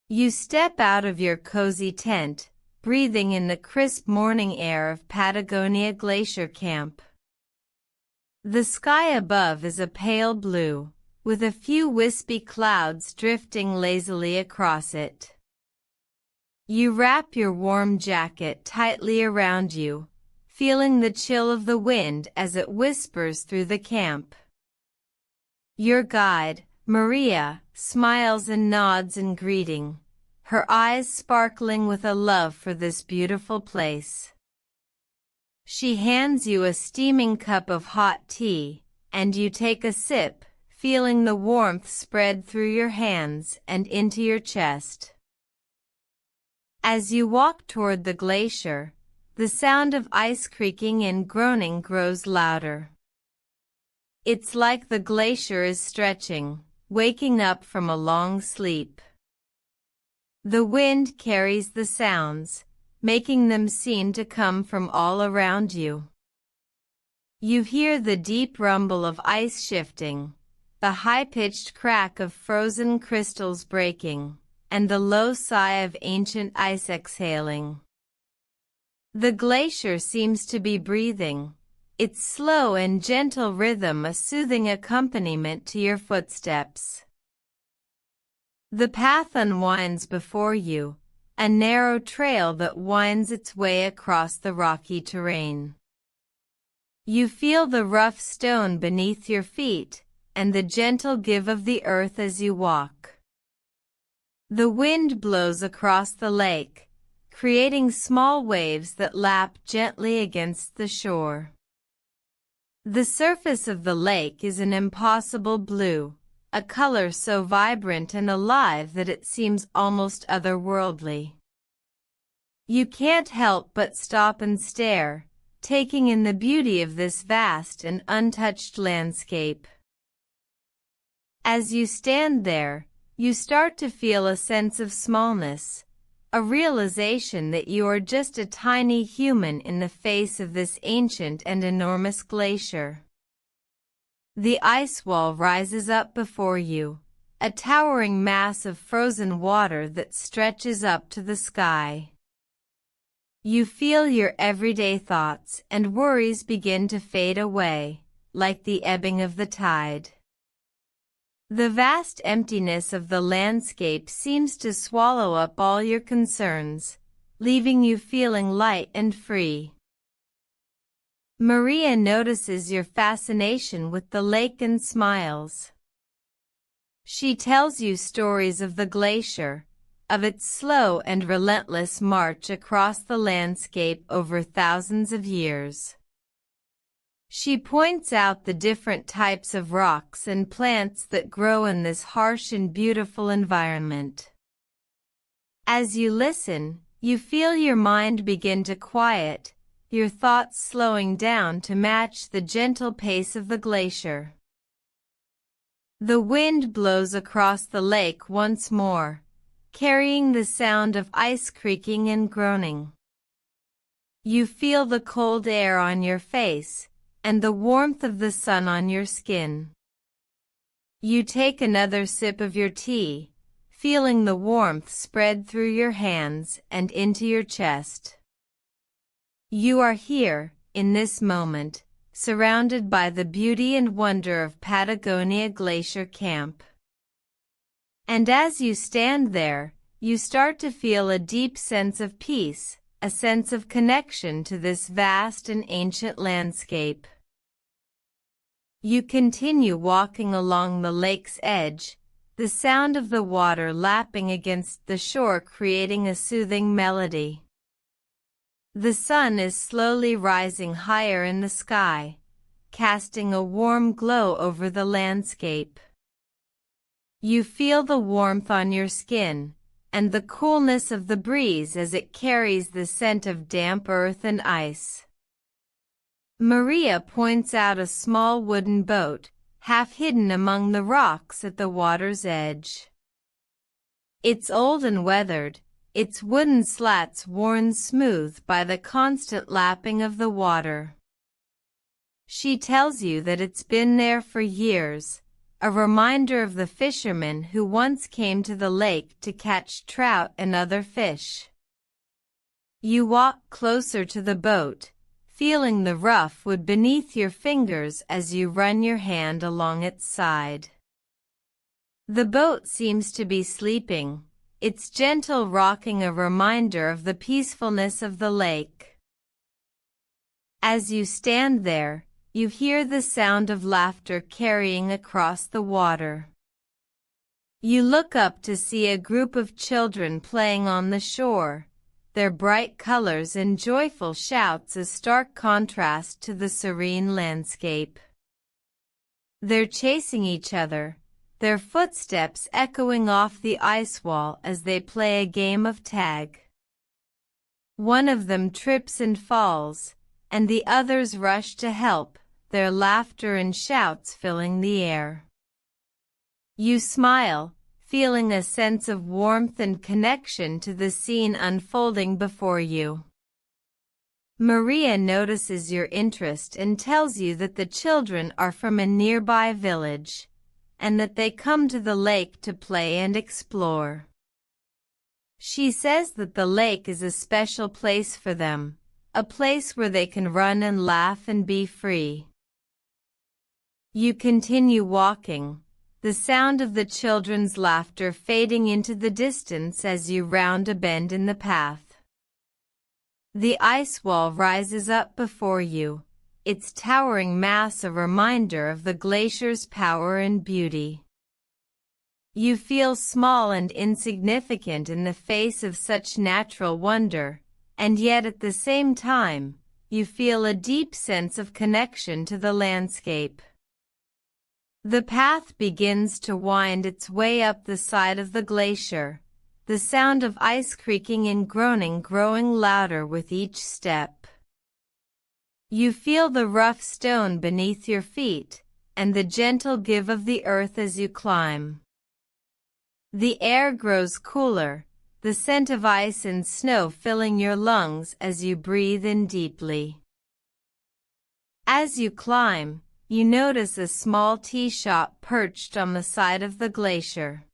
You step out of your cozy tent, breathing in the crisp morning air of Patagonia Glacier Camp. The sky above is a pale blue, with a few wispy clouds drifting lazily across it. You wrap your warm jacket tightly around you, feeling the chill of the wind as it whispers through the camp. Your guide, Maria, smiles and nods in greeting, her eyes sparkling with a love for this beautiful place. She hands you a steaming cup of hot tea, and you take a sip, feeling the warmth spread through your hands and into your chest. As you walk toward the glacier, the sound of ice creaking and groaning grows louder. It's like the glacier is stretching, waking up from a long sleep. The wind carries the sounds, making them seem to come from all around you. You hear the deep rumble of ice shifting, the high-pitched crack of frozen crystals breaking, and the low sigh of ancient ice exhaling. The glacier seems to be breathing, its slow and gentle rhythm a soothing accompaniment to your footsteps. The path unwinds before you, a narrow trail that winds its way across the rocky terrain. You feel the rough stone beneath your feet, and the gentle give of the earth as you walk. The wind blows across the lake, creating small waves that lap gently against the shore. The surface of the lake is an impossible blue, a color so vibrant and alive that it seems almost otherworldly. You can't help but stop and stare, taking in the beauty of this vast and untouched landscape. As you stand there, you start to feel a sense of smallness, a realization that you are just a tiny human in the face of this ancient and enormous glacier. The ice wall rises up before you, a towering mass of frozen water that stretches up to the sky. You feel your everyday thoughts and worries begin to fade away, like the ebbing of the tide. The vast emptiness of the landscape seems to swallow up all your concerns, leaving you feeling light and free. Maria notices your fascination with the lake and smiles. She tells you stories of the glacier, of its slow and relentless march across the landscape over thousands of years. She points out the different types of rocks and plants that grow in this harsh and beautiful environment. As you listen, you feel your mind begin to quiet, your thoughts slowing down to match the gentle pace of the glacier. The wind blows across the lake once more, carrying the sound of ice creaking and groaning. You feel the cold air on your face, and the warmth of the sun on your skin. You take another sip of your tea, feeling the warmth spread through your hands and into your chest. You are here, in this moment, surrounded by the beauty and wonder of Patagonia Glacier Camp. And as you stand there, you start to feel a deep sense of peace, a sense of connection to this vast and ancient landscape. You continue walking along the lake's edge, the sound of the water lapping against the shore creating a soothing melody. The sun is slowly rising higher in the sky, casting a warm glow over the landscape. You feel the warmth on your skin, and the coolness of the breeze as it carries the scent of damp earth and ice. Maria points out a small wooden boat, half hidden among the rocks at the water's edge. It's old and weathered, its wooden slats worn smooth by the constant lapping of the water. She tells you that it's been there for years, a reminder of the fisherman who once came to the lake to catch trout and other fish. You walk closer to the boat, feeling the rough wood beneath your fingers as you run your hand along its side. The boat seems to be sleeping, its gentle rocking a reminder of the peacefulness of the lake. As you stand there, you hear the sound of laughter carrying across the water. You look up to see a group of children playing on the shore, their bright colors and joyful shouts a stark contrast to the serene landscape. They're chasing each other, their footsteps echoing off the ice wall as they play a game of tag. One of them trips and falls, and the others rush to help, their laughter and shouts filling the air. You smile, feeling a sense of warmth and connection to the scene unfolding before you. Maria notices your interest and tells you that the children are from a nearby village, and that they come to the lake to play and explore. She says that the lake is a special place for them, a place where they can run and laugh and be free. You continue walking, the sound of the children's laughter fading into the distance as you round a bend in the path. The ice wall rises up before you, its towering mass a reminder of the glacier's power and beauty. You feel small and insignificant in the face of such natural wonder, and yet at the same time, you feel a deep sense of connection to the landscape. The path begins to wind its way up the side of the glacier, the sound of ice creaking and groaning growing louder with each step. You feel the rough stone beneath your feet, and the gentle give of the earth as you climb. The air grows cooler, the scent of ice and snow filling your lungs as you breathe in deeply. As you climb, you notice a small tea shop perched on the side of the glacier.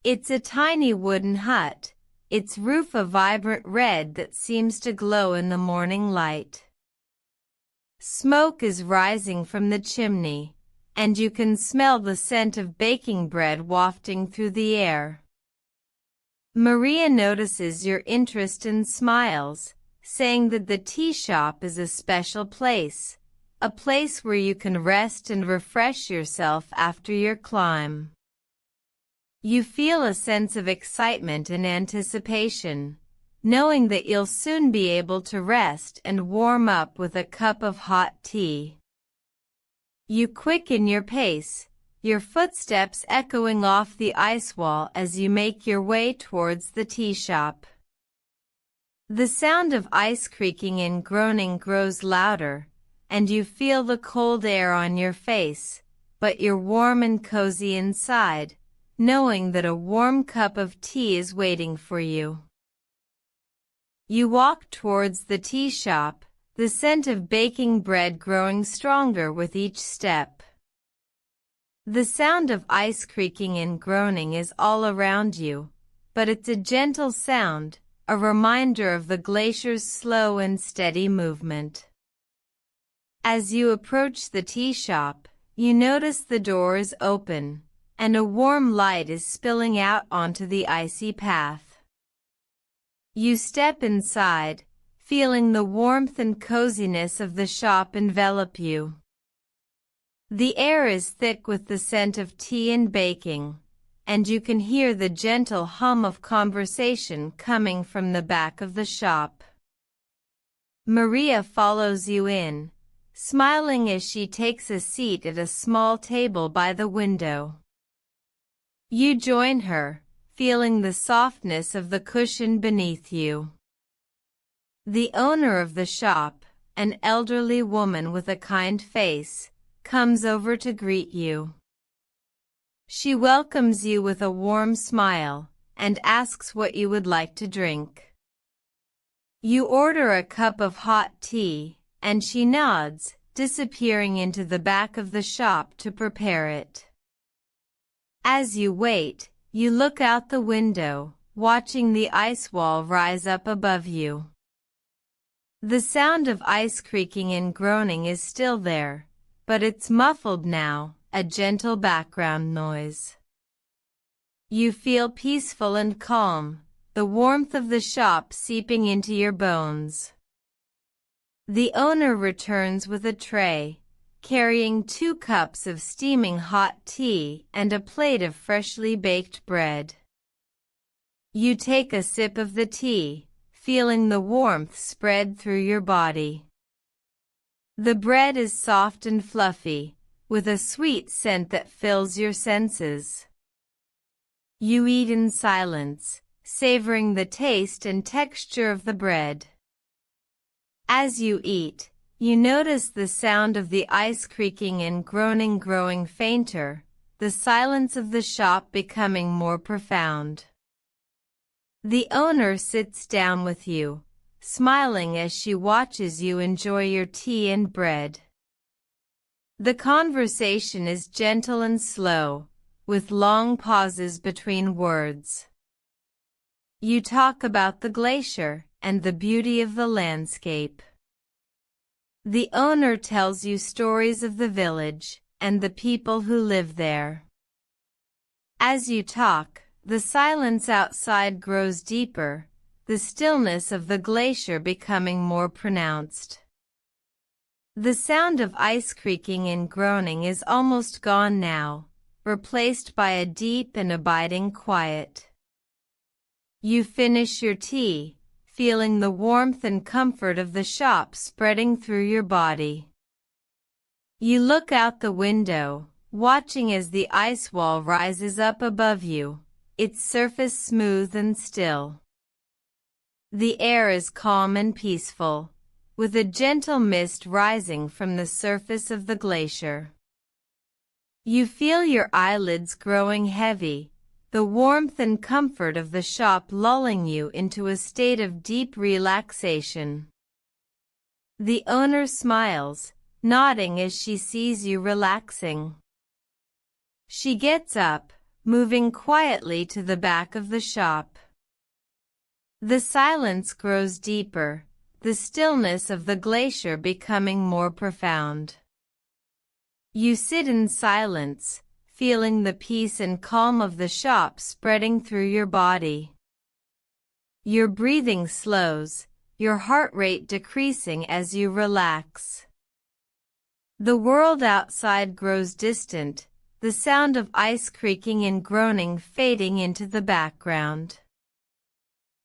It's a tiny wooden hut, its roof a vibrant red that seems to glow in the morning light. Smoke is rising from the chimney, and you can smell the scent of baking bread wafting through the air. Maria notices your interest and smiles, saying that the tea shop is a special place, a place where you can rest and refresh yourself after your climb. You feel a sense of excitement and anticipation, knowing that you'll soon be able to rest and warm up with a cup of hot tea. You quicken your pace, your footsteps echoing off the ice wall as you make your way towards the tea shop. The sound of ice creaking and groaning grows louder, and you feel the cold air on your face, but you're warm and cozy inside, knowing that a warm cup of tea is waiting for you. You walk towards the tea shop, the scent of baking bread growing stronger with each step. The sound of ice creaking and groaning is all around you, but it's a gentle sound, a reminder of the glacier's slow and steady movement. As you approach the tea shop, you notice the door is open, and a warm light is spilling out onto the icy path. You step inside, feeling the warmth and coziness of the shop envelop you. The air is thick with the scent of tea and baking, and you can hear the gentle hum of conversation coming from the back of the shop. Maria follows you in, smiling as she takes a seat at a small table by the window. You join her, feeling the softness of the cushion beneath you. The owner of the shop, an elderly woman with a kind face, comes over to greet you. She welcomes you with a warm smile and asks what you would like to drink. You order a cup of hot tea, and she nods, disappearing into the back of the shop to prepare it. As you wait, you look out the window, watching the ice wall rise up above you. The sound of ice creaking and groaning is still there, but it's muffled now, a gentle background noise. You feel peaceful and calm, the warmth of the shop seeping into your bones. The owner returns with a tray, carrying 2 cups of steaming hot tea and a plate of freshly baked bread. You take a sip of the tea, feeling the warmth spread through your body. The bread is soft and fluffy, with a sweet scent that fills your senses. You eat in silence, savoring the taste and texture of the bread. As you eat, you notice the sound of the ice creaking and groaning growing fainter, the silence of the shop becoming more profound. The owner sits down with you, smiling as she watches you enjoy your tea and bread. The conversation is gentle and slow, with long pauses between words. You talk about the glacier and the beauty of the landscape. The owner tells you stories of the village and the people who live there. As you talk, the silence outside grows deeper, the stillness of the glacier becoming more pronounced. The sound of ice creaking and groaning is almost gone now, replaced by a deep and abiding quiet. You finish your tea, feeling the warmth and comfort of the shop spreading through your body. You look out the window, watching as the ice wall rises up above you, its surface smooth and still. The air is calm and peaceful, with a gentle mist rising from the surface of the glacier. You feel your eyelids growing heavy, the warmth and comfort of the shop lulling you into a state of deep relaxation. The owner smiles, nodding as she sees you relaxing. She gets up, moving quietly to the back of the shop. The silence grows deeper, the stillness of the glacier becoming more profound. You sit in silence, feeling the peace and calm of the shop spreading through your body. Your breathing slows, your heart rate decreasing as you relax. The world outside grows distant, the sound of ice creaking and groaning fading into the background.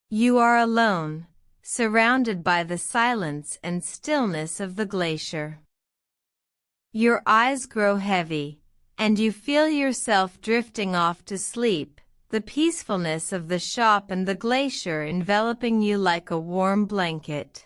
You are alone, surrounded by the silence and stillness of the glacier. Your eyes grow heavy, and you feel yourself drifting off to sleep, the peacefulness of the shop and the glacier enveloping you like a warm blanket.